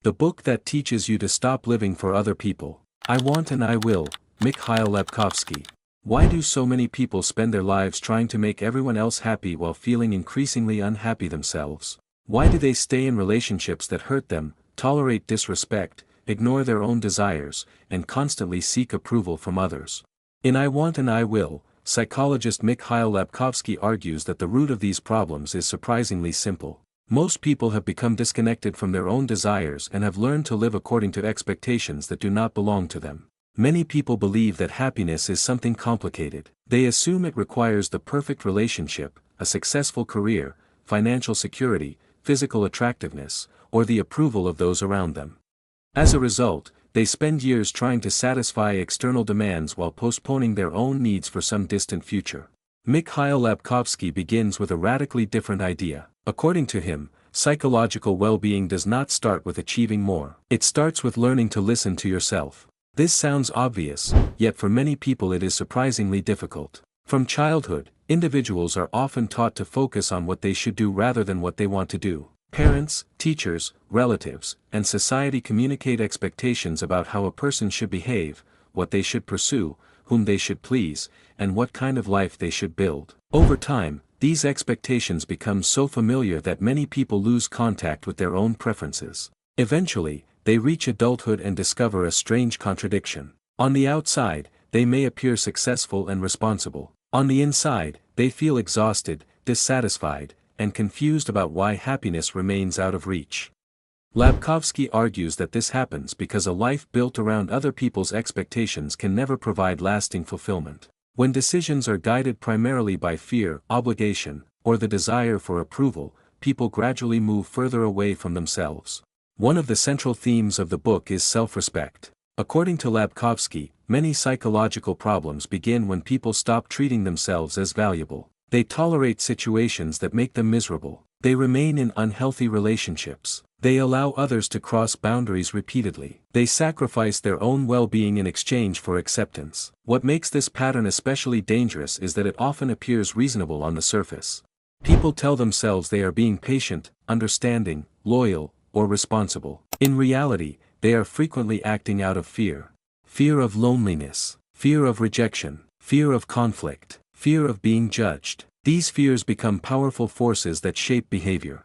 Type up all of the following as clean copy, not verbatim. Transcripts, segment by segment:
The book that teaches you to stop living for other people. I Want and I Will, Mikhail Labkovsky. Why do so many people spend their lives trying to make everyone else happy while feeling increasingly unhappy themselves? Why do they stay in relationships that hurt them, tolerate disrespect, ignore their own desires, and constantly seek approval from others? In I Want and I Will, psychologist Mikhail Labkovsky argues that the root of these problems is surprisingly simple. Most people have become disconnected from their own desires and have learned to live according to expectations that do not belong to them. Many people believe that happiness is something complicated. They assume it requires the perfect relationship, a successful career, financial security, physical attractiveness, or the approval of those around them. As a result, they spend years trying to satisfy external demands while postponing their own needs for some distant future. Mikhail Labkovsky begins with a radically different idea. According to him, psychological well-being does not start with achieving more. It starts with learning to listen to yourself. This sounds obvious, yet for many people it is surprisingly difficult. From childhood, individuals are often taught to focus on what they should do rather than what they want to do. Parents, teachers, relatives, and society communicate expectations about how a person should behave, what they should pursue, whom they should please, and what kind of life they should build. Over time, these expectations become so familiar that many people lose contact with their own preferences. Eventually, they reach adulthood and discover a strange contradiction. On the outside, they may appear successful and responsible. On the inside, they feel exhausted, dissatisfied, and confused about why happiness remains out of reach. Labkovsky argues that this happens because a life built around other people's expectations can never provide lasting fulfillment. When decisions are guided primarily by fear, obligation, or the desire for approval, people gradually move further away from themselves. One of the central themes of the book is self-respect. According to Labkovsky, many psychological problems begin when people stop treating themselves as valuable. They tolerate situations that make them miserable. They remain in unhealthy relationships. They allow others to cross boundaries repeatedly. They sacrifice their own well-being in exchange for acceptance. What makes this pattern especially dangerous is that it often appears reasonable on the surface. People tell themselves they are being patient, understanding, loyal, or responsible. In reality, they are frequently acting out of fear. Fear of loneliness, fear of rejection, fear of conflict, fear of being judged. These fears become powerful forces that shape behavior.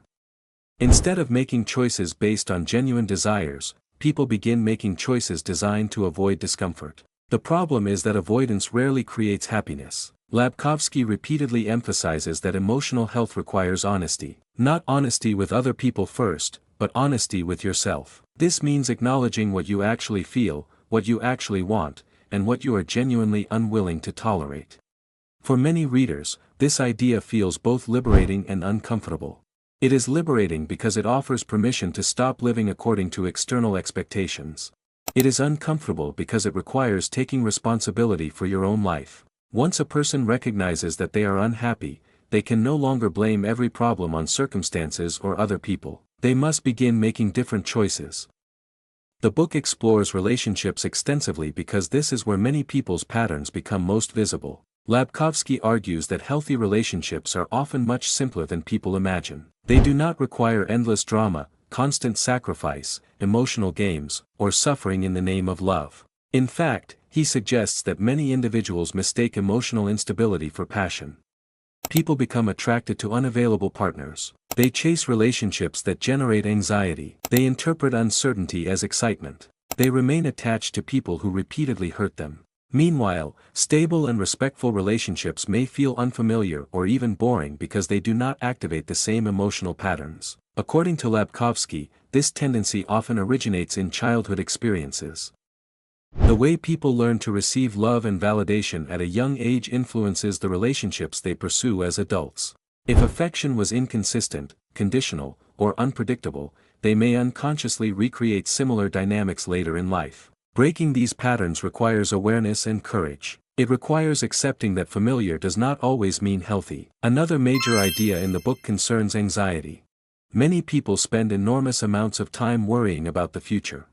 Instead of making choices based on genuine desires, people begin making choices designed to avoid discomfort. The problem is that avoidance rarely creates happiness. Labkovsky repeatedly emphasizes that emotional health requires honesty. Not honesty with other people first, but honesty with yourself. This means acknowledging what you actually feel, what you actually want, and what you are genuinely unwilling to tolerate. For many readers, this idea feels both liberating and uncomfortable. It is liberating because it offers permission to stop living according to external expectations. It is uncomfortable because it requires taking responsibility for your own life. Once a person recognizes that they are unhappy, they can no longer blame every problem on circumstances or other people. They must begin making different choices. The book explores relationships extensively because this is where many people's patterns become most visible. Labkovsky argues that healthy relationships are often much simpler than people imagine. They do not require endless drama, constant sacrifice, emotional games, or suffering in the name of love. In fact, he suggests that many individuals mistake emotional instability for passion. People become attracted to unavailable partners. They chase relationships that generate anxiety. They interpret uncertainty as excitement. They remain attached to people who repeatedly hurt them. Meanwhile, stable and respectful relationships may feel unfamiliar or even boring because they do not activate the same emotional patterns. According to Labkovsky, this tendency often originates in childhood experiences. The way people learn to receive love and validation at a young age influences the relationships they pursue as adults. If affection was inconsistent, conditional, or unpredictable, they may unconsciously recreate similar dynamics later in life. Breaking these patterns requires awareness and courage. It requires accepting that familiar does not always mean healthy. Another major idea in the book concerns anxiety. Many people spend enormous amounts of time worrying about the future.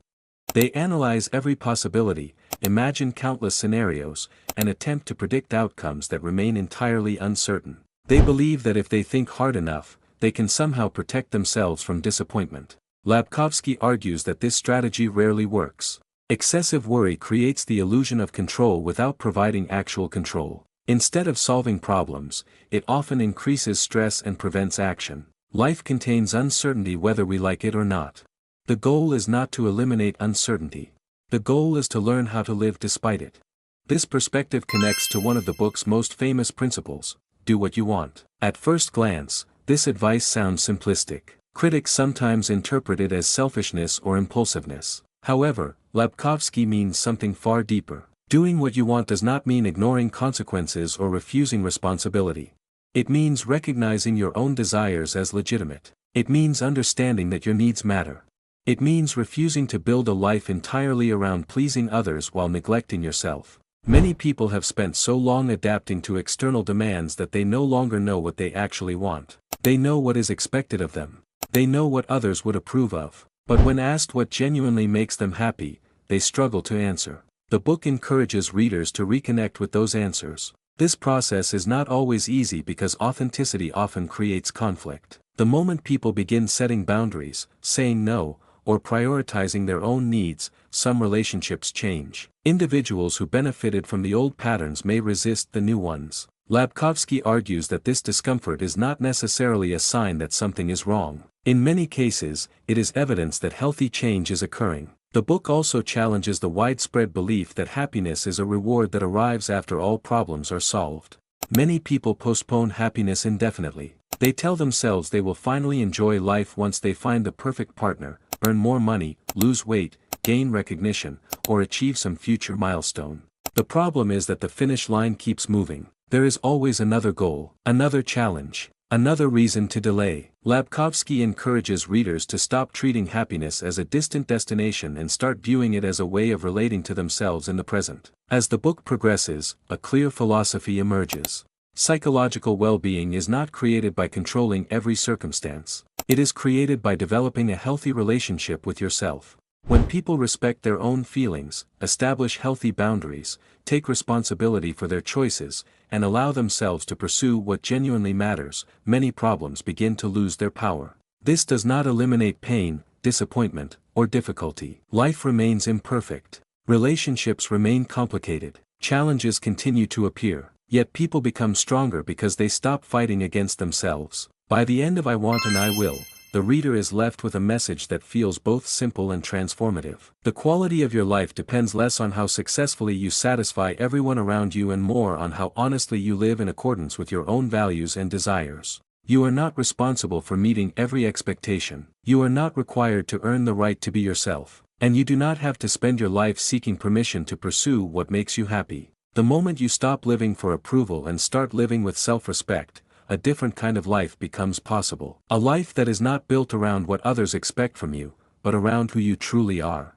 They analyze every possibility, imagine countless scenarios, and attempt to predict outcomes that remain entirely uncertain. They believe that if they think hard enough, they can somehow protect themselves from disappointment. Labkovsky argues that this strategy rarely works. Excessive worry creates the illusion of control without providing actual control. Instead of solving problems, it often increases stress and prevents action. Life contains uncertainty whether we like it or not. The goal is not to eliminate uncertainty. The goal is to learn how to live despite it. This perspective connects to one of the book's most famous principles: do what you want. At first glance, this advice sounds simplistic. Critics sometimes interpret it as selfishness or impulsiveness. However, Labkovsky means something far deeper. Doing what you want does not mean ignoring consequences or refusing responsibility. It means recognizing your own desires as legitimate. It means understanding that your needs matter. It means refusing to build a life entirely around pleasing others while neglecting yourself. Many people have spent so long adapting to external demands that they no longer know what they actually want. They know what is expected of them. They know what others would approve of. But when asked what genuinely makes them happy, they struggle to answer. The book encourages readers to reconnect with those answers. This process is not always easy because authenticity often creates conflict. The moment people begin setting boundaries, saying no, or prioritizing their own needs, some relationships change. Individuals who benefited from the old patterns may resist the new ones. Labkovsky argues that this discomfort is not necessarily a sign that something is wrong. In many cases, it is evidence that healthy change is occurring. The book also challenges the widespread belief that happiness is a reward that arrives after all problems are solved. Many people postpone happiness indefinitely. They tell themselves they will finally enjoy life once they find the perfect partner, earn more money, lose weight, gain recognition, or achieve some future milestone. The problem is that the finish line keeps moving. There is always another goal, another challenge, another reason to delay. Labkovsky encourages readers to stop treating happiness as a distant destination and start viewing it as a way of relating to themselves in the present. As the book progresses, a clear philosophy emerges. Psychological well-being is not created by controlling every circumstance. It is created by developing a healthy relationship with yourself. When people respect their own feelings, establish healthy boundaries, take responsibility for their choices, and allow themselves to pursue what genuinely matters, many problems begin to lose their power. This does not eliminate pain, disappointment, or difficulty. Life remains imperfect. Relationships remain complicated. Challenges continue to appear. Yet people become stronger because they stop fighting against themselves. By the end of I Want and I Will, the reader is left with a message that feels both simple and transformative. The quality of your life depends less on how successfully you satisfy everyone around you and more on how honestly you live in accordance with your own values and desires. You are not responsible for meeting every expectation. You are not required to earn the right to be yourself. And you do not have to spend your life seeking permission to pursue what makes you happy. The moment you stop living for approval and start living with self-respect, a different kind of life becomes possible. A life that is not built around what others expect from you, but around who you truly are.